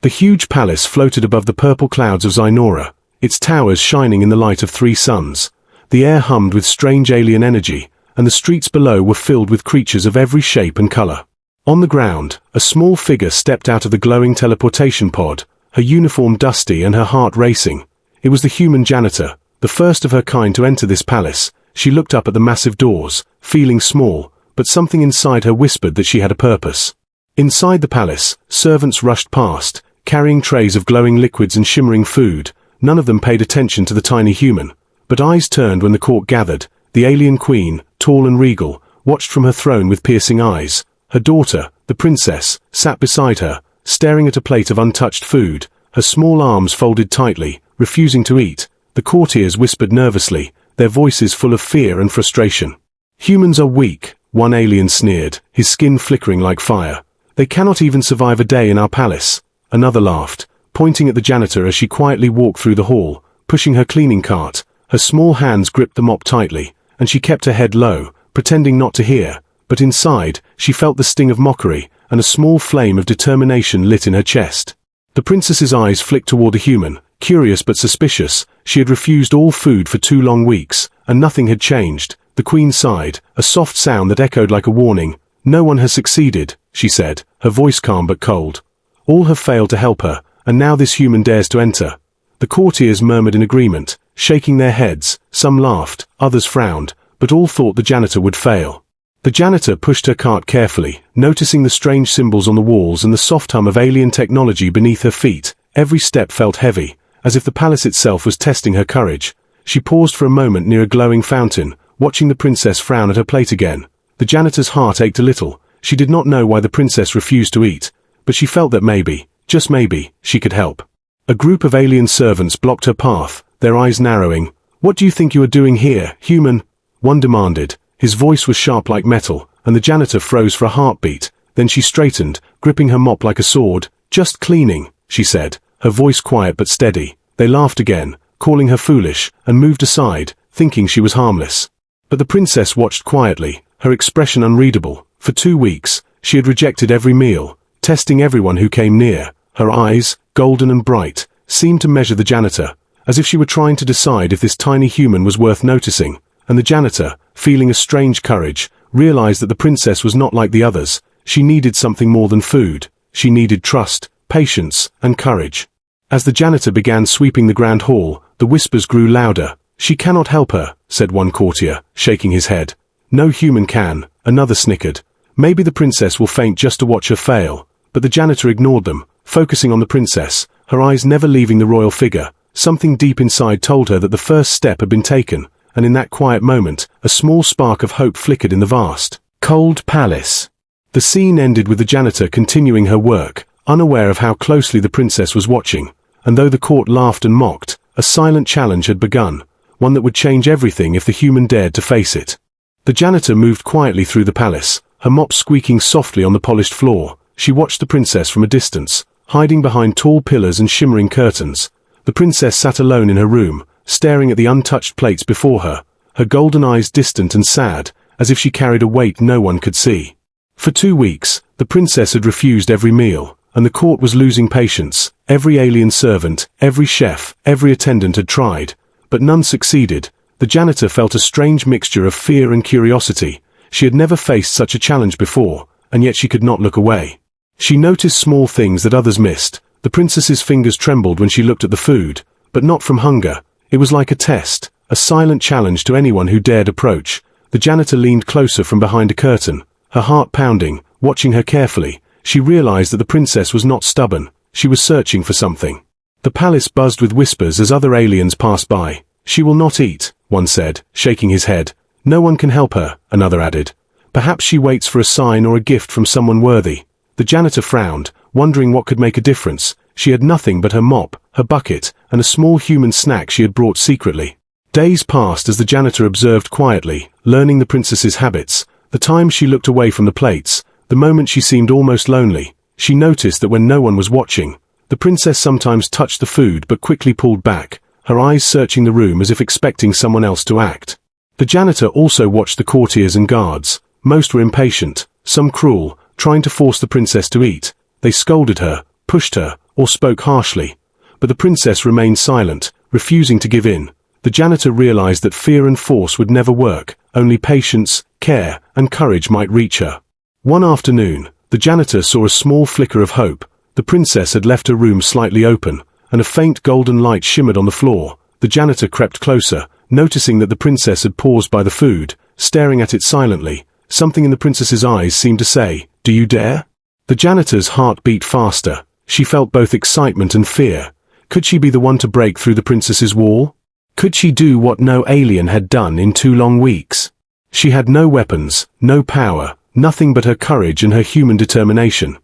The huge palace floated above the purple clouds of Xynora, its towers shining in the light of 3 suns. The air hummed with strange alien energy, and the streets below were filled with creatures of every shape and color. On the ground, a small figure stepped out of the glowing teleportation pod, her uniform dusty and her heart racing. It was the human janitor, the first of her kind to enter this palace. She looked up at the massive doors, feeling small, but something inside her whispered that she had a purpose. Inside the palace, servants rushed past, carrying trays of glowing liquids and shimmering food. None of them paid attention to the tiny human, but eyes turned when the court gathered. The alien queen, tall and regal, watched from her throne with piercing eyes. Her daughter, the princess, sat beside her, staring at a plate of untouched food, her small arms folded tightly, refusing to eat. The courtiers whispered nervously, their voices full of fear and frustration. "Humans are weak," one alien sneered, his skin flickering like fire. "They cannot even survive a day in our palace." Another laughed, pointing at the janitor as she quietly walked through the hall, pushing her cleaning cart. Her small hands gripped the mop tightly, and she kept her head low, pretending not to hear, but inside, she felt the sting of mockery, and a small flame of determination lit in her chest. The princess's eyes flicked toward the human, curious but suspicious. She had refused all food for 2 long weeks, and nothing had changed. The queen sighed, a soft sound that echoed like a warning. "No one has succeeded," she said, her voice calm but cold. "All have failed to help her, and now this human dares to enter." The courtiers murmured in agreement, shaking their heads. Some laughed, others frowned, but all thought the janitor would fail. The janitor pushed her cart carefully, noticing the strange symbols on the walls and the soft hum of alien technology beneath her feet. Every step felt heavy, as if the palace itself was testing her courage. She paused for a moment near a glowing fountain, watching the princess frown at her plate again. The janitor's heart ached a little. She did not know why the princess refused to eat, but she felt that maybe, just maybe, she could help. A group of alien servants blocked her path, their eyes narrowing. "What do you think you are doing here, human?" one demanded. His voice was sharp like metal, and the janitor froze for a heartbeat. Then she straightened, gripping her mop like a sword. "Just cleaning," she said, her voice quiet but steady. They laughed again, calling her foolish, and moved aside, thinking she was harmless. But the princess watched quietly, her expression unreadable. For 2 weeks, she had rejected every meal, testing everyone who came near. Her eyes, golden and bright, seemed to measure the janitor, as if she were trying to decide if this tiny human was worth noticing. And the janitor, feeling a strange courage, realized that the princess was not like the others. She needed something more than food. She needed trust, patience, and courage. As the janitor began sweeping the grand hall, the whispers grew louder. "She cannot help her," said one courtier, shaking his head. "No human can," another snickered. "Maybe the princess will faint just to watch her fail." But the janitor ignored them, focusing on the princess, her eyes never leaving the royal figure. Something deep inside told her that the first step had been taken, and in that quiet moment, a small spark of hope flickered in the vast, cold palace. The scene ended with the janitor continuing her work, unaware of how closely the princess was watching, and though the court laughed and mocked, a silent challenge had begun, one that would change everything if the human dared to face it. The janitor moved quietly through the palace, her mop squeaking softly on the polished floor. She watched the princess from a distance, hiding behind tall pillars and shimmering curtains. The princess sat alone in her room, staring at the untouched plates before her, her golden eyes distant and sad, as if she carried a weight no one could see. For 2 weeks, the princess had refused every meal, and the court was losing patience. Every alien servant, every chef, every attendant had tried, but none succeeded. The janitor felt a strange mixture of fear and curiosity. She had never faced such a challenge before, and yet she could not look away. She noticed small things that others missed. The princess's fingers trembled when she looked at the food, but not from hunger. It was like a test, a silent challenge to anyone who dared approach. The janitor leaned closer from behind a curtain, her heart pounding, watching her carefully. She realized that the princess was not stubborn. She was searching for something. The palace buzzed with whispers as other aliens passed by. "She will not eat," one said, shaking his head. "No one can help her," another added. "Perhaps she waits for a sign or a gift from someone worthy." The janitor frowned, wondering what could make a difference. She had nothing but her mop, her bucket, and a small human snack she had brought secretly. Days passed as the janitor observed quietly, learning the princess's habits. The times she looked away from the plates, the moment she seemed almost lonely. She noticed that when no one was watching, the princess sometimes touched the food but quickly pulled back, her eyes searching the room as if expecting someone else to act. The janitor also watched the courtiers and guards. Most were impatient, some cruel, trying to force the princess to eat. They scolded her, pushed her, or spoke harshly. But the princess remained silent, refusing to give in. The janitor realized that fear and force would never work, only patience, care, and courage might reach her. One afternoon, the janitor saw a small flicker of hope. The princess had left her room slightly open, and a faint golden light shimmered on the floor. The janitor crept closer, noticing that the princess had paused by the food, staring at it silently. Something in the princess's eyes seemed to say, "Do you dare?" The janitor's heart beat faster. She felt both excitement and fear. Could she be the one to break through the princess's wall? Could she do what no alien had done in 2 long weeks? She had no weapons, no power, nothing but her courage and her human determination.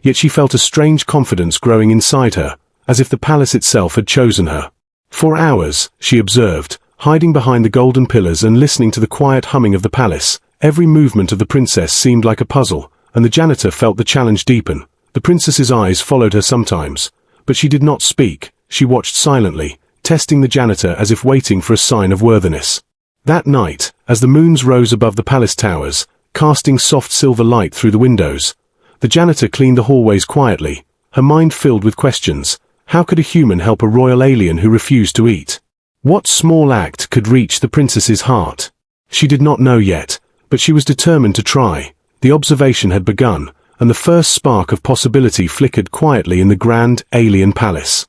Yet she felt a strange confidence growing inside her, as if the palace itself had chosen her. For hours, she observed, hiding behind the golden pillars and listening to the quiet humming of the palace. Every movement of the princess seemed like a puzzle, and the janitor felt the challenge deepen. The princess's eyes followed her sometimes, but she did not speak. She watched silently, testing the janitor as if waiting for a sign of worthiness. That night, as the moons rose above the palace towers, casting soft silver light through the windows, the janitor cleaned the hallways quietly, her mind filled with questions. How could a human help a royal alien who refused to eat? What small act could reach the princess's heart? She did not know yet, but she was determined to try. The observation had begun, and the first spark of possibility flickered quietly in the grand, alien palace.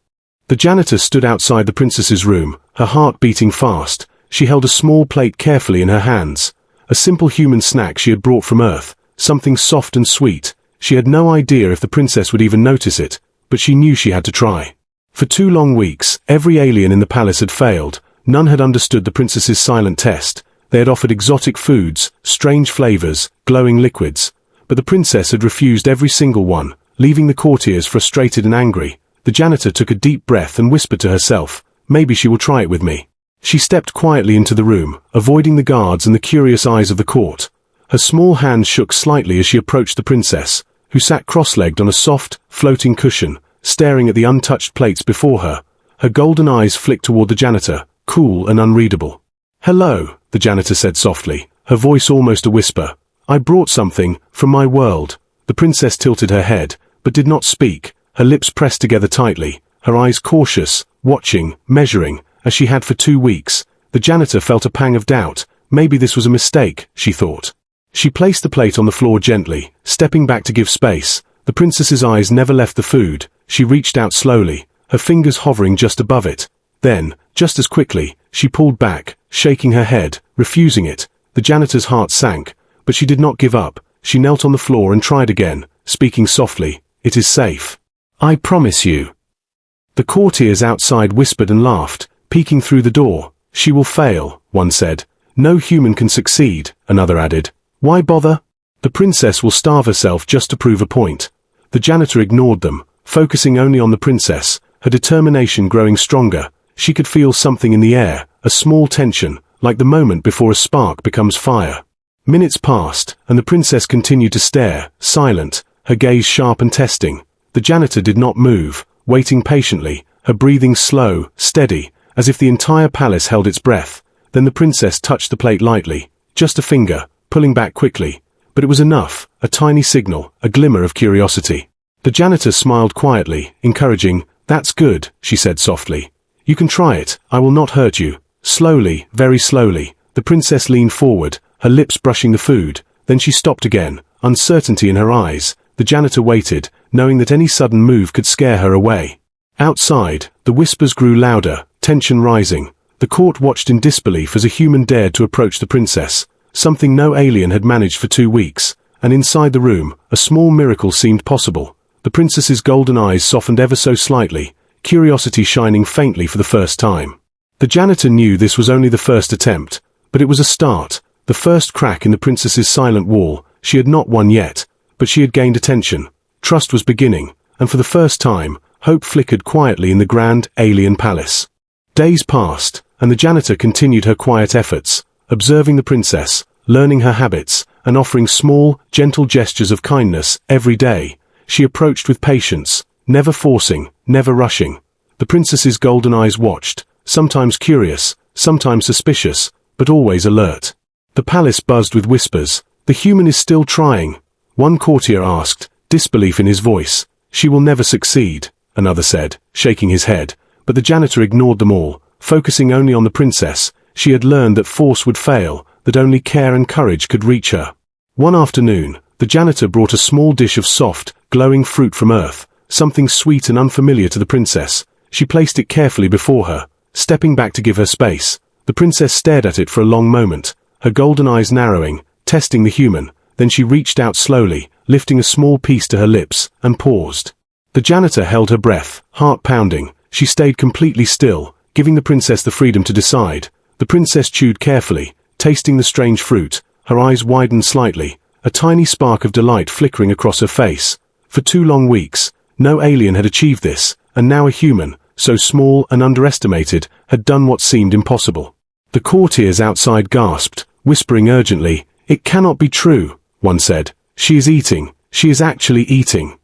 The janitor stood outside the princess's room, her heart beating fast. She held a small plate carefully in her hands. A simple human snack she had brought from Earth, something soft and sweet. She had no idea if the princess would even notice it, but she knew she had to try. For 2 long weeks, every alien in the palace had failed. None had understood the princess's silent test. They had offered exotic foods, strange flavors, glowing liquids. But the princess had refused every single one, leaving the courtiers frustrated and angry. The janitor took a deep breath and whispered to herself, "Maybe she will try it with me." She stepped quietly into the room, avoiding the guards and the curious eyes of the court. Her small hands shook slightly as she approached the princess, who sat cross-legged on a soft, floating cushion, staring at the untouched plates before her. Her golden eyes flicked toward the janitor, cool and unreadable. "Hello," the janitor said softly, her voice almost a whisper. "I brought something, from my world." The princess tilted her head, but did not speak, her lips pressed together tightly, her eyes cautious, watching, measuring, as she had for 2 weeks. The janitor felt a pang of doubt. Maybe this was a mistake, she thought. She placed the plate on the floor gently, stepping back to give space. The princess's eyes never left the food. She reached out slowly, her fingers hovering just above it. Then, just as quickly, she pulled back, shaking her head, refusing it. The janitor's heart sank, but she did not give up. She knelt on the floor and tried again, speaking softly, "It is safe. I promise you." The courtiers outside whispered and laughed, peeking through the door. "She will fail," one said. "No human can succeed," another added. "Why bother? The princess will starve herself just to prove a point." The janitor ignored them, focusing only on the princess, her determination growing stronger. She could feel something in the air, a small tension, like the moment before a spark becomes fire. Minutes passed, and the princess continued to stare, silent, her gaze sharp and testing. The janitor did not move, waiting patiently, her breathing slow, steady, as if the entire palace held its breath. Then the princess touched the plate lightly, just a finger, pulling back quickly. But it was enough, a tiny signal, a glimmer of curiosity. The janitor smiled quietly, encouraging. "That's good," she said softly. "You can try it, I will not hurt you." Slowly, very slowly, the princess leaned forward, her lips brushing the food. Then she stopped again, uncertainty in her eyes. The janitor waited, knowing that any sudden move could scare her away. Outside, the whispers grew louder, tension rising. The court watched in disbelief as a human dared to approach the princess, something no alien had managed for 2 weeks. And inside the room, a small miracle seemed possible. The princess's golden eyes softened ever so slightly, curiosity shining faintly for the first time. The janitor knew this was only the first attempt, but it was a start, the first crack in the princess's silent wall. She had not won yet, but she had gained attention. Trust was beginning, and for the first time, hope flickered quietly in the grand, alien palace. Days passed, and the janitor continued her quiet efforts, observing the princess, learning her habits, and offering small, gentle gestures of kindness every day. She approached with patience, never forcing, never rushing. The princess's golden eyes watched, sometimes curious, sometimes suspicious, but always alert. The palace buzzed with whispers. "The human is still trying," one courtier asked, disbelief in his voice. "She will never succeed," another said, shaking his head, but the janitor ignored them all, focusing only on the princess. She had learned that force would fail, that only care and courage could reach her. One afternoon, the janitor brought a small dish of soft, glowing fruit from Earth, something sweet and unfamiliar to the princess. She placed it carefully before her, stepping back to give her space. The princess stared at it for a long moment, her golden eyes narrowing, testing the human. Then she reached out slowly, lifting a small piece to her lips, and paused. The janitor held her breath, heart pounding. She stayed completely still, giving the princess the freedom to decide. The princess chewed carefully, tasting the strange fruit. Her eyes widened slightly, a tiny spark of delight flickering across her face. For 2 long weeks, no alien had achieved this, and now a human, so small and underestimated, had done what seemed impossible. The courtiers outside gasped, whispering urgently, "It cannot be true," one said. "She is eating. She is actually eating."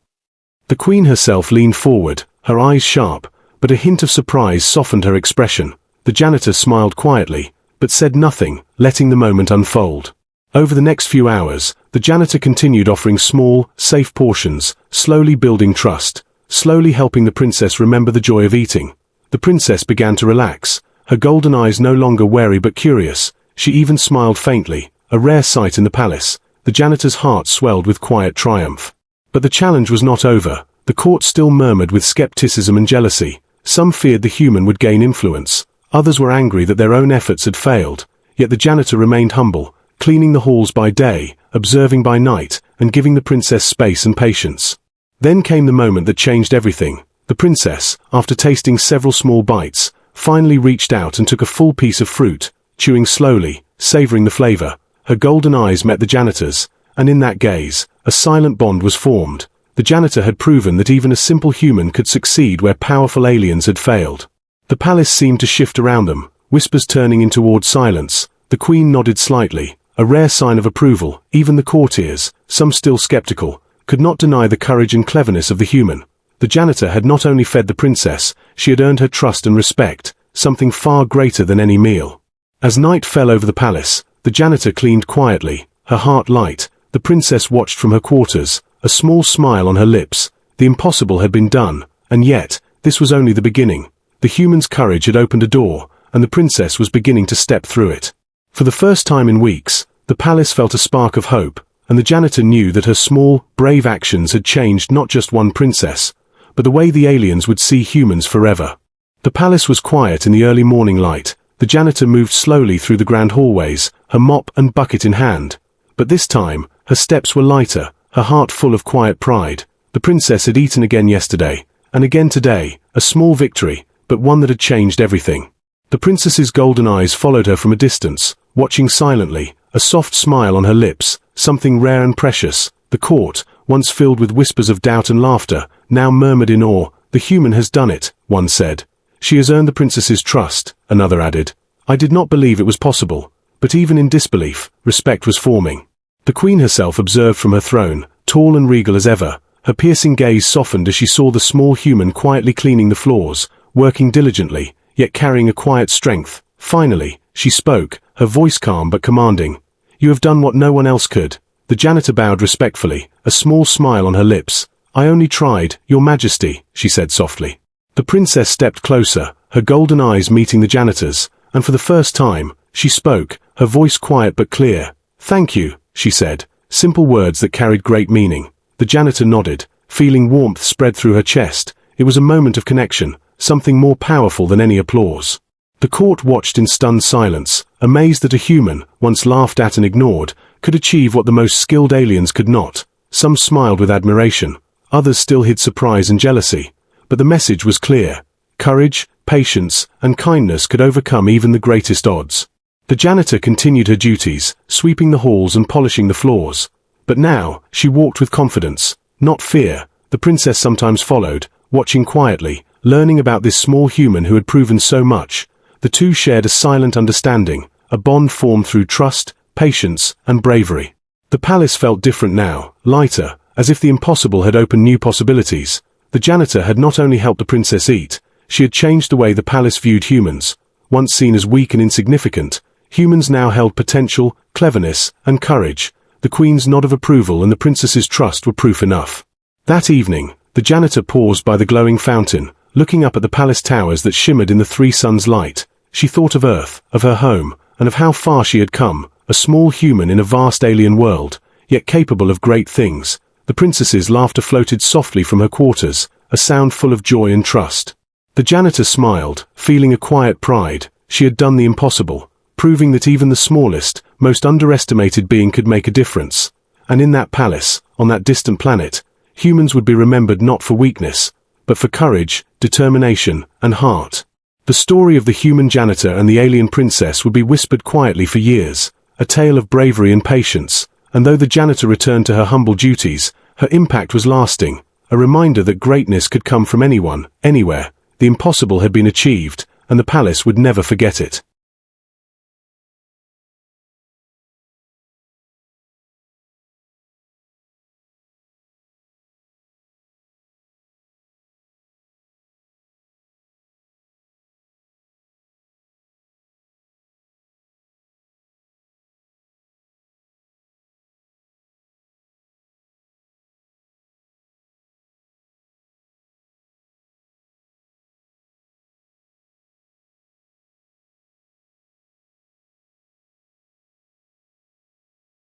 The queen herself leaned forward, her eyes sharp, but a hint of surprise softened her expression. The janitor smiled quietly, but said nothing, letting the moment unfold. Over the next few hours, the janitor continued offering small, safe portions, slowly building trust, slowly helping the princess remember the joy of eating. The princess began to relax, her golden eyes no longer wary but curious. She even smiled faintly, a rare sight in the palace. The janitor's heart swelled with quiet triumph. But the challenge was not over. The court still murmured with skepticism and jealousy. Some feared the human would gain influence. Others were angry that their own efforts had failed. Yet the janitor remained humble, cleaning the halls by day, observing by night, and giving the princess space and patience. Then came the moment that changed everything. The princess, after tasting several small bites, finally reached out and took a full piece of fruit, chewing slowly, savoring the flavor. Her golden eyes met the janitor's, and in that gaze, a silent bond was formed. The janitor had proven that even a simple human could succeed where powerful aliens had failed. The palace seemed to shift around them, whispers turning into awed silence. The queen nodded slightly, a rare sign of approval. Even the courtiers, some still skeptical, could not deny the courage and cleverness of the human. The janitor had not only fed the princess, she had earned her trust and respect, something far greater than any meal. As night fell over the palace, the janitor cleaned quietly, her heart light. The princess watched from her quarters, a small smile on her lips. The impossible had been done, and yet, this was only the beginning. The human's courage had opened a door, and the princess was beginning to step through it. For the first time in weeks, the palace felt a spark of hope, and the janitor knew that her small, brave actions had changed not just one princess, but the way the aliens would see humans forever. The palace was quiet in the early morning light. The janitor moved slowly through the grand hallways, her mop and bucket in hand. But this time, her steps were lighter, her heart full of quiet pride. The princess had eaten again yesterday, and again today, a small victory, but one that had changed everything. The princess's golden eyes followed her from a distance, watching silently, a soft smile on her lips, something rare and precious. The court, once filled with whispers of doubt and laughter, now murmured in awe. "The human has done it," one said. "She has earned the princess's trust," another added. "I did not believe it was possible." But even in disbelief, respect was forming. The queen herself observed from her throne, tall and regal as ever. Her piercing gaze softened as she saw the small human quietly cleaning the floors, working diligently, yet carrying a quiet strength. Finally, she spoke, her voice calm but commanding. "You have done what no one else could." The janitor bowed respectfully, a small smile on her lips. "I only tried, Your Majesty," she said softly. The princess stepped closer, her golden eyes meeting the janitor's, and for the first time, she spoke, her voice quiet but clear. "Thank you," she said, simple words that carried great meaning. The janitor nodded, feeling warmth spread through her chest. It was a moment of connection, something more powerful than any applause. The court watched in stunned silence, amazed that a human, once laughed at and ignored, could achieve what the most skilled aliens could not. Some smiled with admiration, others still hid surprise and jealousy. But the message was clear. Courage, patience, and kindness could overcome even the greatest odds. The janitor continued her duties, sweeping the halls and polishing the floors. But now, she walked with confidence, not fear. The princess sometimes followed, watching quietly, learning about this small human who had proven so much. The two shared a silent understanding, a bond formed through trust, patience, and bravery. The palace felt different now, lighter, as if the impossible had opened new possibilities. The janitor had not only helped the princess eat, she had changed the way the palace viewed humans. Once seen as weak and insignificant, humans now held potential, cleverness, and courage. The queen's nod of approval and the princess's trust were proof enough. That evening, The janitor paused by the glowing fountain, looking up at the palace towers that shimmered in the three suns' light. She thought of Earth, of her home, and of how far she had come, a small human in a vast alien world, yet capable of great things. The princess's laughter floated softly from her quarters, a sound full of joy and trust. The janitor smiled, feeling a quiet pride. She had done the impossible, proving that even the smallest, most underestimated being could make a difference. And in that palace, on that distant planet, humans would be remembered not for weakness, but for courage, determination, and heart. The story of the human janitor and the alien princess would be whispered quietly for years, a tale of bravery and patience, and though the janitor returned to her humble duties, her impact was lasting, a reminder that greatness could come from anyone, anywhere. The impossible had been achieved, and the palace would never forget it.